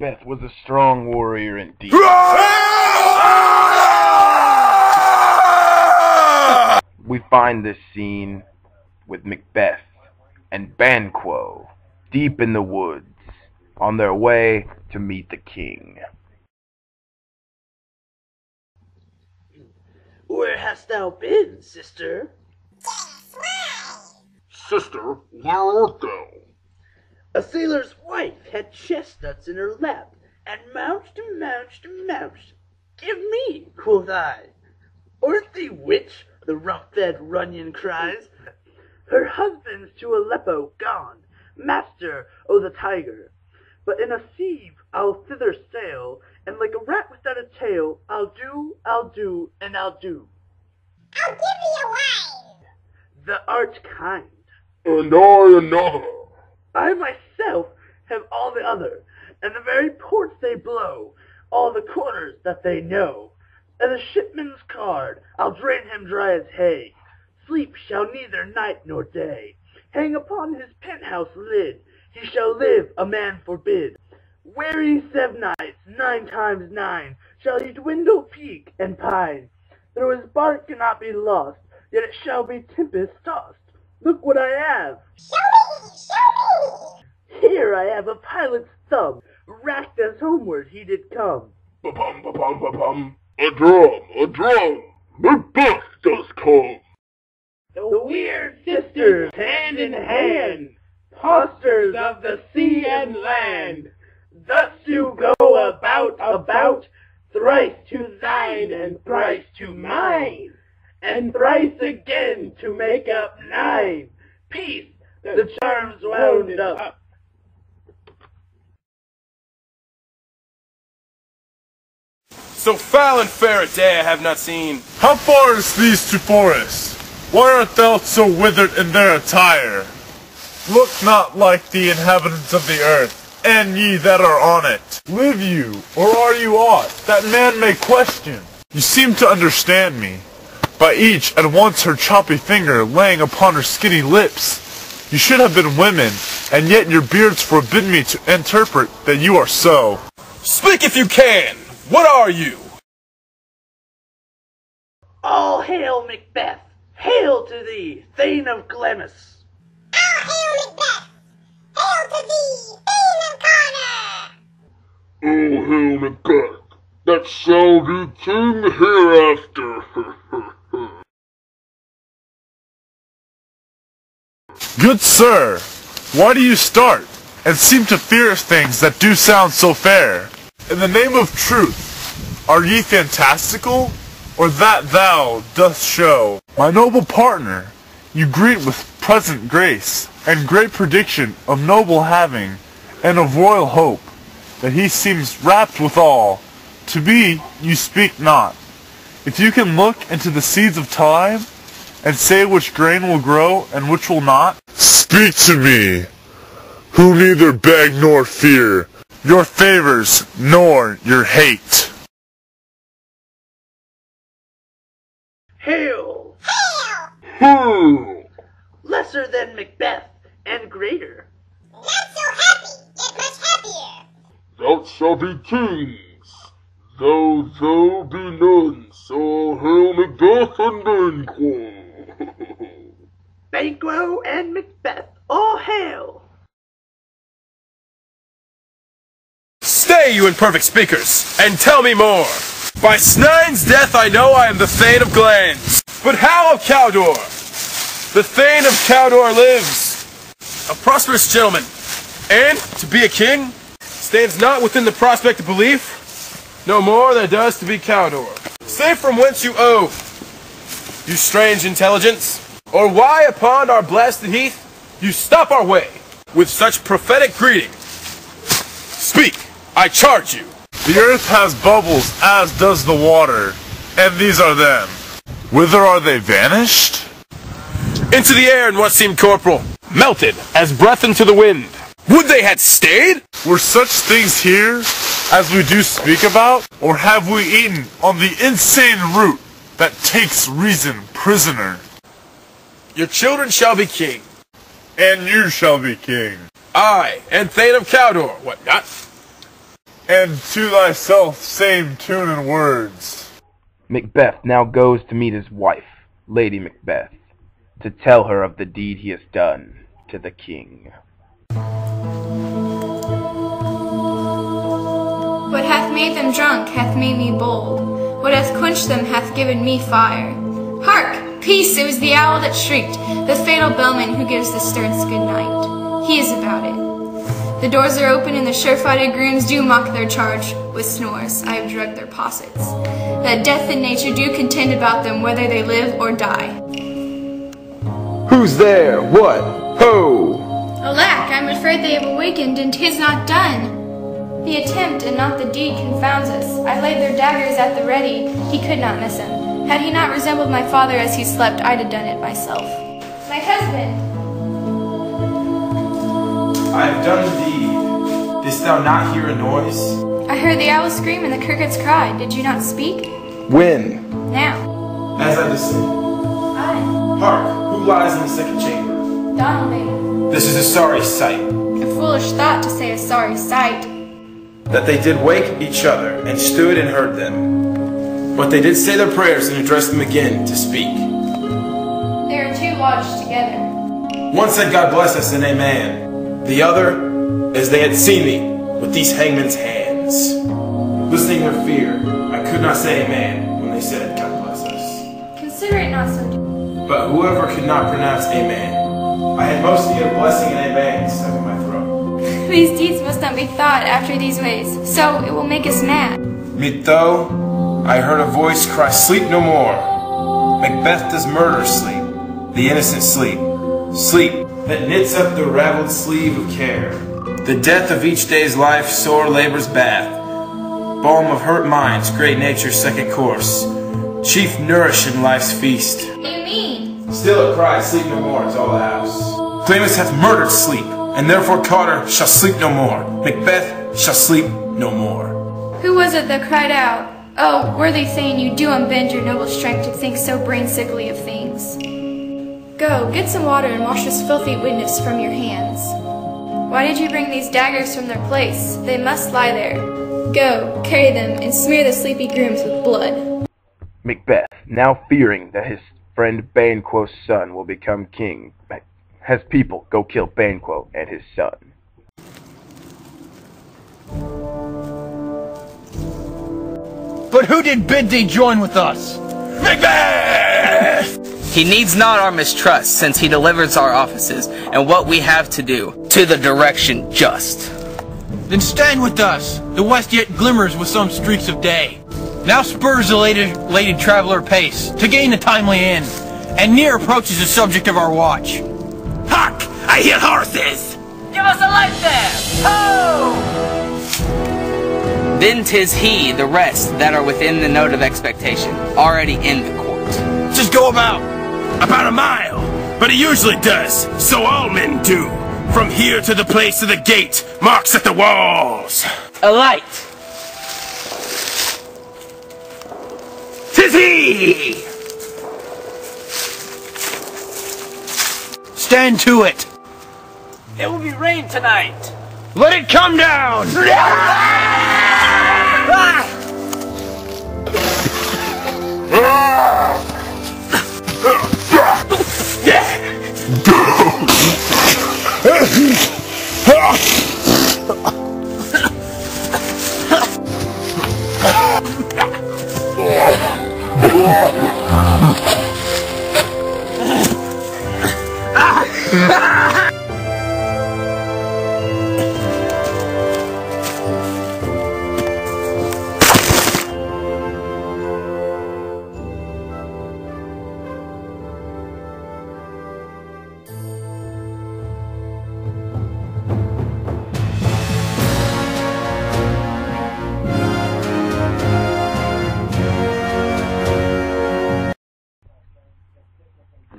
Macbeth was a strong warrior indeed. We find this scene with Macbeth and Banquo deep in the woods on their way to meet the king. Where hast thou been, sister? Sister, where art thou? A sailor's wife had chestnuts in her lap, and mounced and mounced and mounced. Give me, quoth I. Or't thee witch? The rough-fed Runyon cries. Her husband's to Aleppo gone, master o' the Tiger. But in a sieve I'll thither sail, and like a rat without a tail, I'll do, and I'll do. I'll give thee a wine. The art kind. And I another. I myself have all the other, and the very ports they blow, all the corners that they know. And the shipman's card, I'll drain him dry as hay. Sleep shall neither night nor day. Hang upon his penthouse lid, he shall live a man forbid. Weary 7 nights, 9 times 9, shall he dwindle, peak, and pine. Though his bark cannot be lost, yet it shall be tempest-tossed. Look what I have. Show me. Here I have a pilot's thumb, racked as homeward he did come. Ba-bum, ba-bum, ba-bum. A drum, Macbeth does come. The weird sisters, hand in hand, posters of the sea and land, thus do go about, thrice to thine and thrice to mine, and thrice again to make up 9. Peace, the charms wound up. So foul and fair a day I have not seen. How far is these to forests? Why art thou so withered in their attire? Look not like the inhabitants of the earth, and ye that are on it. Live you, or are you aught that man may question? You seem to understand me. By each at once her choppy finger laying upon her skinny lips. You should have been women, and yet your beards forbid me to interpret that you are so. Speak if you can! What are you? All hail, Macbeth! Hail to thee, Thane of Glamis! All hail, Macbeth! Hail to thee, Thane of Connor! Oh, hail Macbeth, that shall be king hereafter. Good sir, why do you start, and seem to fear things that do sound so fair? In the name of truth, are ye fantastical, or that thou dost show? My noble partner, you greet with present grace, and great prediction of noble having, and of royal hope, that he seems rapt withal. To be, you speak not. If you can look into the seeds of time, and say which grain will grow, and which will not, speak to me, who neither beg nor fear your favors, nor your hate. Hail! Hail! Lesser than Macbeth, and greater. Not so happy, yet much happier. Thou shalt be kings, though thou be none, so hail Macbeth and Banquo. Banquo and Macbeth, all hail! Stay, you imperfect speakers, and tell me more. By Snine's death I know I am the Thane of Glands. But how of Cawdor? The Thane of Cawdor lives, a prosperous gentleman, and, to be a king, stands not within the prospect of belief, no more than it does to be Cawdor. Say from whence you owe, you strange intelligence, or why upon our blasted heath you stop our way with such prophetic greeting. Speak, I charge you. The earth has bubbles, as does the water, and these are them. Whither are they vanished? Into the air in what seemed corporal, melted as breath into the wind. Would they had stayed? Were such things here, as we do speak about, or have we eaten on the insane root that takes reason prisoner? Your children shall be king. And you shall be king. I, and Thane of Cawdor, what not? and to thyself same tune and words. Macbeth now goes to meet his wife, Lady Macbeth, to tell her of the deed he has done to the king. What hath made them drunk hath made me bold. What hath quenched them hath given me fire. Hark! Peace! It was the owl that shrieked, the fatal bellman who gives the stirts good night. He is about it. The doors are open and the sure-footed grooms do mock their charge. With snores I have drugged their possets, that death and nature do contend about them whether they live or die. Who's there? What? Ho! Alack, I'm afraid they have awakened, and 'tis not done. The attempt and not the deed confounds us. I laid their daggers at the ready, he could not miss him. Had he not resembled my father as he slept, I'd have done it myself. My husband! I have done the deed. Didst thou not hear a noise? I heard the owl scream and the crickets cry. Did you not speak? When? Now. As I listened. I. Hark! Who lies in the second chamber? Donnelly. This is a sorry sight. A foolish thought to say a sorry sight. That they did wake each other, and stood and heard them. But they did say their prayers and addressed them again to speak. There are two lodged together. One said, God bless us, and amen. The other, as they had seen me, with these hangmen's hands. Listening their fear, I could not say amen when they said, God bless us. Consider it not so deep. But whoever could not pronounce amen, I had most need of blessing and amen stuck in my throat. These deeds must not be thought after these ways, so it will make us mad. Methought I heard a voice cry, sleep no more. Macbeth does murder sleep, the innocent sleep. Sleep that knits up the raveled sleeve of care. The death of each day's life, sore labor's bath. Balm of hurt minds, great nature's second course. Chief nourish in life's feast. What do you mean? Still it cries, sleep no more, it's all the house. Clamus hath murdered sleep, and therefore Carter shall sleep no more. Macbeth shall sleep no more. Who was it that cried out? Oh, worthy Thane, you do unbend your noble strength to think so brain-sickly of things. Go, get some water and wash this filthy witness from your hands. Why did you bring these daggers from their place? They must lie there. Go, carry them, and smear the sleepy grooms with blood. Macbeth, now fearing that his friend Banquo's son will become king, has people go kill Banquo and his son. But who did bid thee join with us? Macbeth! He needs not our mistrust, since he delivers our offices, and what we have to do, to the direction just. Then stand with us. The west yet glimmers with some streaks of day. Now spurs the elated traveler pace, to gain a timely end, and near approaches the subject of our watch. Hark! I hear horses! Give us a light there! Ho! Then 'tis he, the rest, that are within the note of expectation, already in the court. Just go about a mile, but he usually does, so all men do. From here to the place of the gate, marks at the walls. A light! 'Tis he! Stand to it! It will be rain tonight! Let it come down!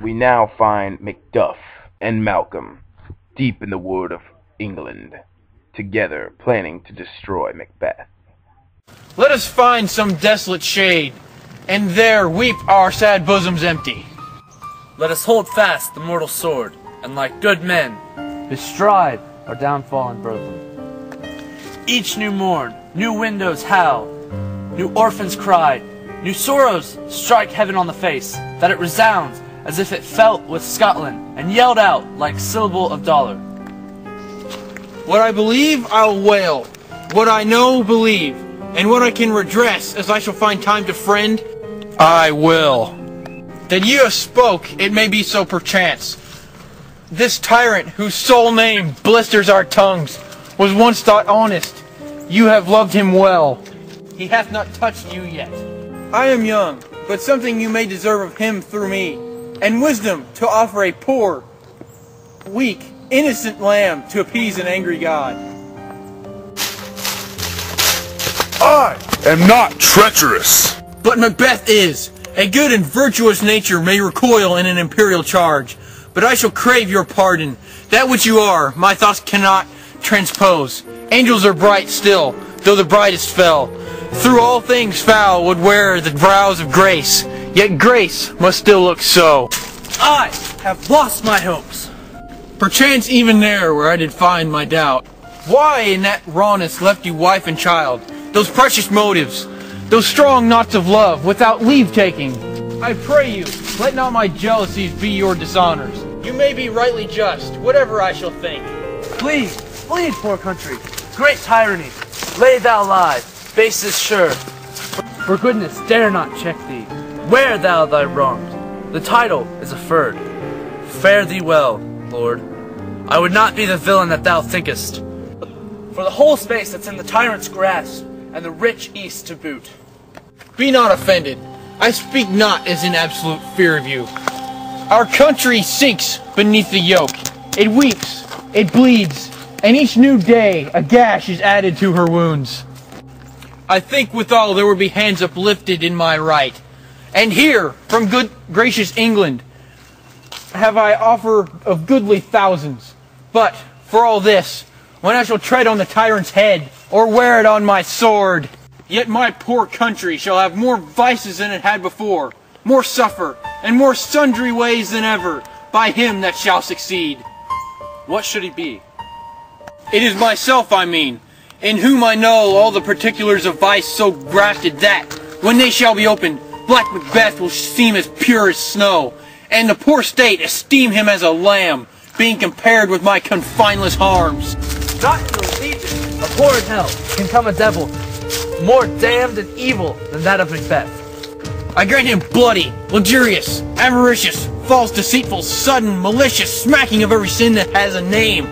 We now find Macduff and Malcolm deep in the wood of England, together planning to destroy Macbeth. Let us find some desolate shade, and there weep our sad bosoms empty. Let us hold fast the mortal sword, and like good men, bestride our downfall and burthen. Each new morn, new windows howl, new orphans cry, new sorrows strike heaven on the face, that it resounds as if it felt with Scotland, and yelled out like syllable of dollar. What I believe, I'll wail. What I know, believe. And what I can redress, as I shall find time to friend, I will. That you have spoke, it may be so perchance. This tyrant, whose sole name blisters our tongues, was once thought honest. You have loved him well. He hath not touched you yet. I am young, but something you may deserve of him through me, and wisdom to offer a poor, weak, innocent lamb to appease an angry God. I am not treacherous. But Macbeth is. A good and virtuous nature may recoil in an imperial charge, but I shall crave your pardon. That which you are, my thoughts cannot transpose. Angels are bright still, though the brightest fell. Through all things foul would wear the brows of grace, yet grace must still look so. I have lost my hopes. Perchance even there where I did find my doubt. Why in that rawness left you wife and child? Those precious motives, those strong knots of love, without leave-taking. I pray you, let not my jealousies be your dishonors. You may be rightly just, whatever I shall think. Please, please, poor country, great tyranny, lay thou lie, base is sure. For goodness dare not check thee, wear thou thy wrongs, the title is aferred. Fare thee well, Lord. I would not be the villain that thou thinkest, for the whole space that's in the tyrant's grasp, and the rich east to boot. Be not offended. I speak not as in absolute fear of you. Our country sinks beneath the yoke. It weeps, it bleeds, and each new day a gash is added to her wounds. I think withal there will be hands uplifted in my right. And here, from good gracious England, have I offer of goodly thousands. But, for all this, when I shall tread on the tyrant's head, or wear it on my sword, yet my poor country shall have more vices than it had before, more suffer, and more sundry ways than ever, by him that shall succeed. What should he be? It is myself I mean, in whom I know all the particulars of vice so grafted that, when they shall be opened, black Macbeth will seem as pure as snow, and the poor state esteem him as a lamb, being compared with my confineless harms. Not in the legion of horrid hell can come a devil more damned and evil than that of Macbeth. I grant him bloody, luxurious, avaricious, false, deceitful, sudden, malicious, smacking of every sin that has a name.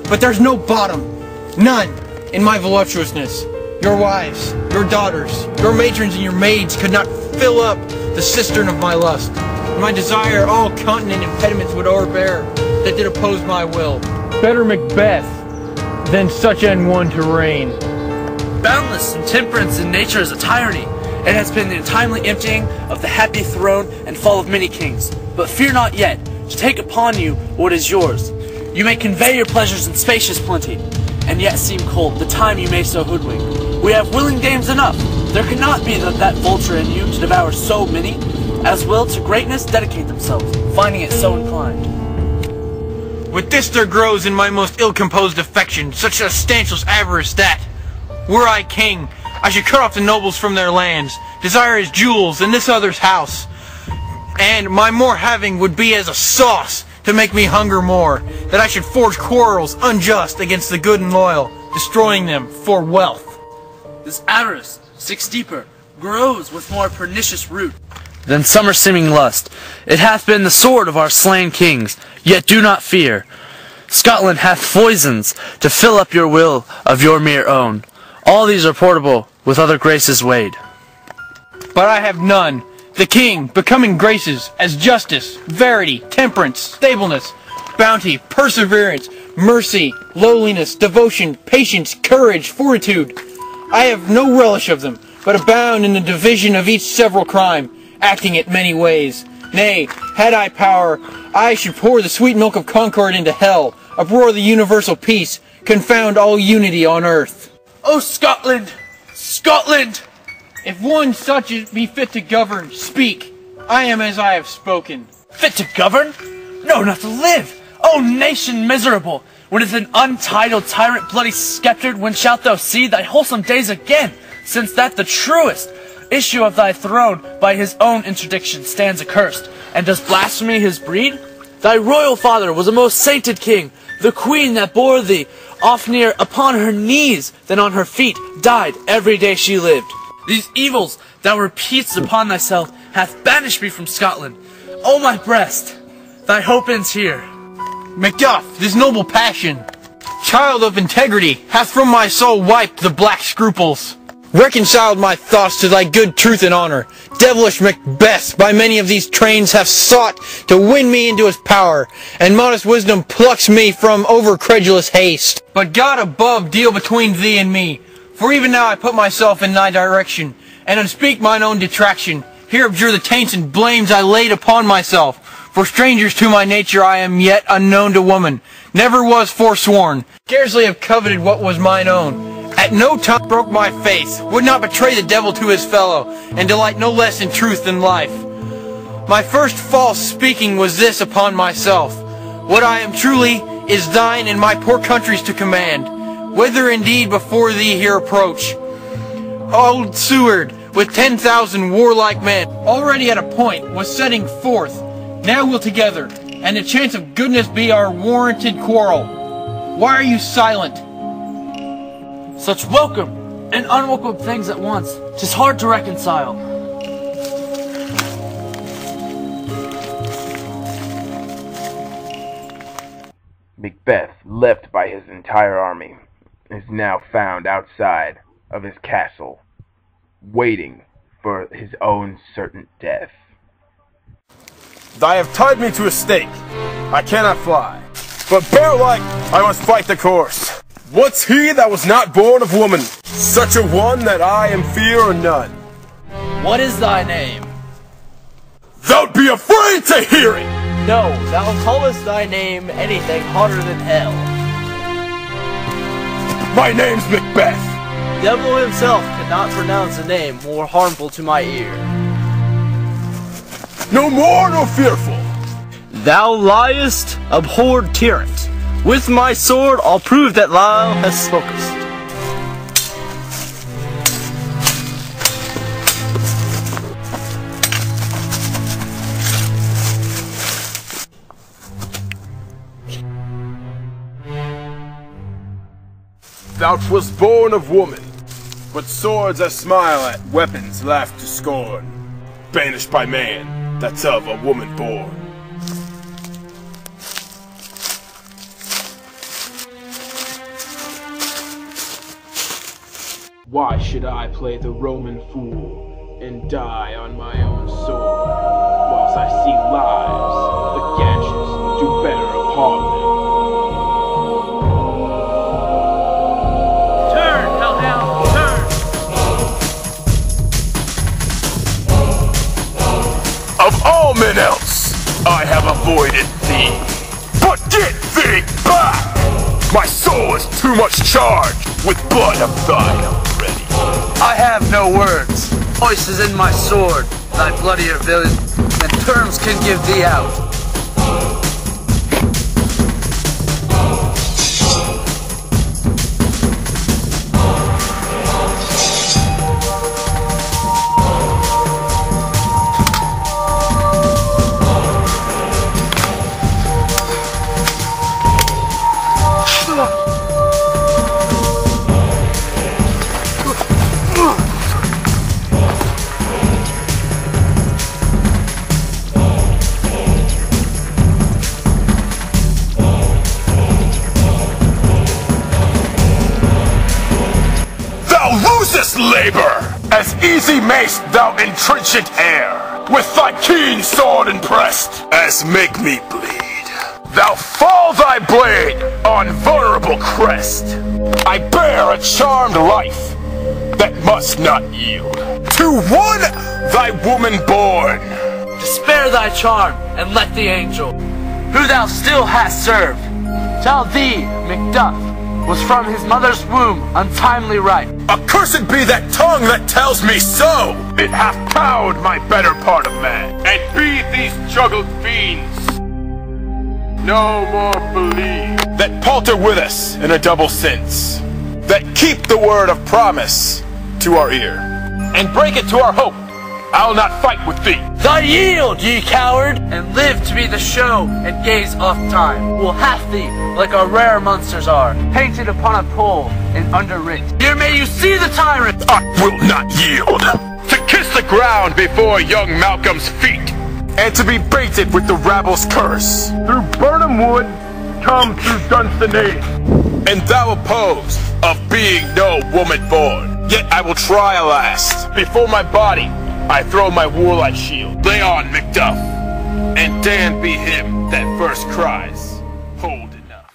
But there's no bottom, none, in my voluptuousness. Your wives, your daughters, your matrons and your maids could not fill up the cistern of my lust. My desire all continent impediments would o'erbear that did oppose my will. Better Macbeth than such an one to reign. Boundless in temperance in nature is a tyranny. It has been the untimely emptying of the happy throne and fall of many kings. But fear not yet to take upon you what is yours. You may convey your pleasures in spacious plenty, and yet seem cold the time you may so hoodwink. We have willing dames enough. There cannot be that vulture in you to devour so many, as will to greatness dedicate themselves, finding it so inclined. With this there grows in my most ill-composed affection such a stanchious avarice that, were I king, I should cut off the nobles from their lands, desire his jewels in this other's house, and my more having would be as a sauce to make me hunger more, that I should forge quarrels unjust against the good and loyal, destroying them for wealth. This avarice, six deeper, grows with more pernicious root than summer seeming lust. It hath been the sword of our slain kings, yet do not fear. Scotland hath foisons to fill up your will of your mere own. All these are portable with other graces weighed. But I have none. The king, becoming graces, as justice, verity, temperance, stableness, bounty, perseverance, mercy, lowliness, devotion, patience, courage, fortitude. I have no relish of them, but abound in the division of each several crime, acting it many ways. Nay, had I power, I should pour the sweet milk of concord into hell, uproar the universal peace, confound all unity on earth. O Scotland! Scotland! If one such as be fit to govern, speak. I am as I have spoken. Fit to govern? No, not to live! O nation miserable! When as an untitled tyrant bloody sceptred, when shalt thou see thy wholesome days again? Since that the truest issue of thy throne by his own interdiction stands accursed, and does blasphemy his breed? Thy royal father was a most sainted king. The queen that bore thee oftener upon her knees than on her feet died every day she lived. These evils thou repeatest upon thyself hath banished me from Scotland. O my breast, thy hope ends here. Macduff, this noble passion, child of integrity, hath from my soul wiped the black scruples, reconciled my thoughts to thy good truth and honor. Devilish Macbeth by many of these trains hath sought to win me into his power, and modest wisdom plucks me from over-credulous haste. But God above deal between thee and me, for even now I put myself in thy direction, and unspeak mine own detraction. Here abjure the taints and blames I laid upon myself. For strangers to my nature I am yet unknown to woman, never was forsworn, scarcely have coveted what was mine own. At no time broke my faith, would not betray the devil to his fellow, and delight no less in truth than life. My first false speaking was this upon myself: what I am truly is thine and my poor country's to command. Whether indeed before thee here approach old Seward with 10,000 warlike men, already at a point was setting forth. Now we'll together, and the chance of goodness be our warranted quarrel. Why are you silent? Such welcome and unwelcome things at once, 'tis hard to reconcile. Macbeth, left by his entire army, is now found outside of his castle, waiting for his own certain death. They have tied me to a stake. I cannot fly. But bear-like, I must fight the course. What's he that was not born of woman? Such a one that I am fear or none. What is thy name? Thou'lt be afraid to hear it! No, thou callest thy name anything hotter than hell. My name's Macbeth. Devil himself cannot pronounce a name more harmful to my ear. No more, no fearful. Thou liest, abhorred tyrant. With my sword I'll prove that thou hast spokest. Thou was born of woman, but swords I smile at, weapons laugh to scorn. Banished by man, that's of a woman born. Why should I play the Roman fool and die on my own sword, whilst I see lives, the gashes, do better upon them? Turn, hellhound, turn! Of all men else, I have avoided thee. But get thee back! My soul is too much charged with blood of thine already. I have no words. Voice is in my sword, thy bloodier villain, and terms can give thee out. Labor, as easy mayst thou intrenchant air, with thy keen sword impressed, as make me bleed. Thou fall thy blade on vulnerable crest. I bear a charmed life that must not yield to one thy woman born. Spare thy charm, and let the angel, who thou still hast served, tell thee, Macduff, was from his mother's womb untimely ripe. Accursed be that tongue that tells me so! It hath cowed my better part of man, and be these juggled fiends. no more believe, that palter with us in a double sense, that keep the word of promise to our ear, and break it to our hope. I'll not fight with thee. Thy yield, ye coward, and live to be the show and gaze off time. We'll half thee like our rare monsters are, painted upon a pole and underwrit. Here may you see the tyrant. I will not yield. To kiss the ground before young Malcolm's feet, and to be baited with the rabble's curse. Through Burnham Wood, come through Dunsinane. And thou opposed of being no woman born. Yet I will try, alas, before my body I throw my warlike shield. Lay on, Macduff, and Dan be him that first cries, hold enough.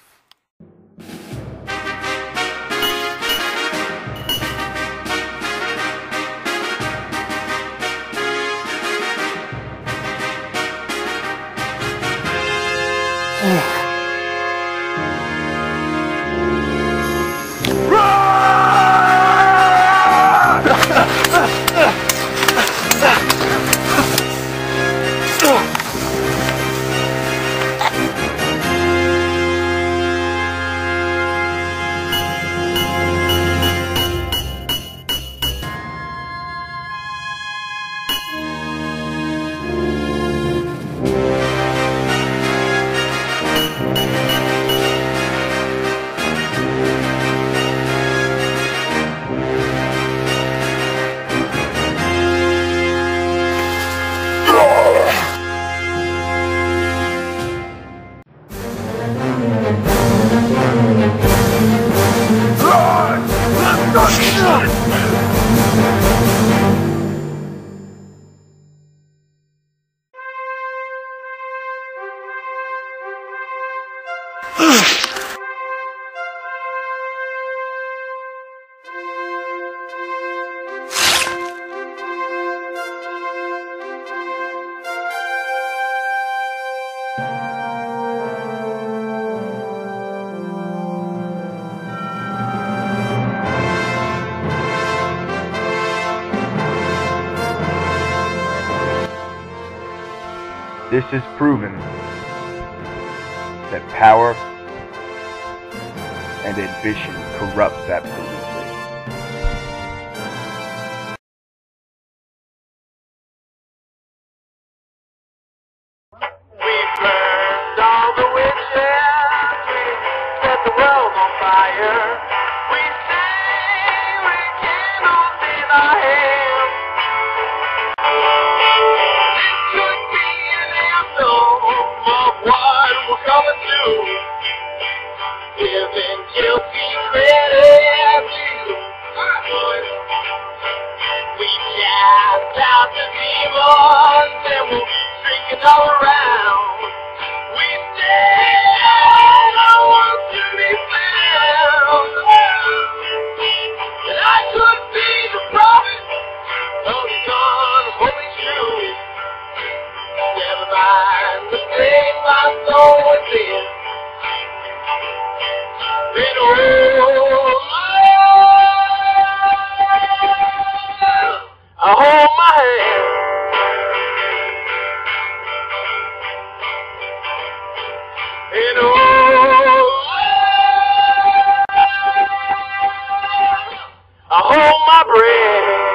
This has proven that power and ambition corrupts absolutely. We burned all the witches, we set the world on fire. We sang with candles in our hands. This could be an anthem of what we're coming to. Giving guilty credit to we cast out the demons and we'll drink it all around. We stand, no one to be found. And I could be the prophet of the unholy truth. Never mind the thing my soul was in. Been I hold my hand. And I hold my breath.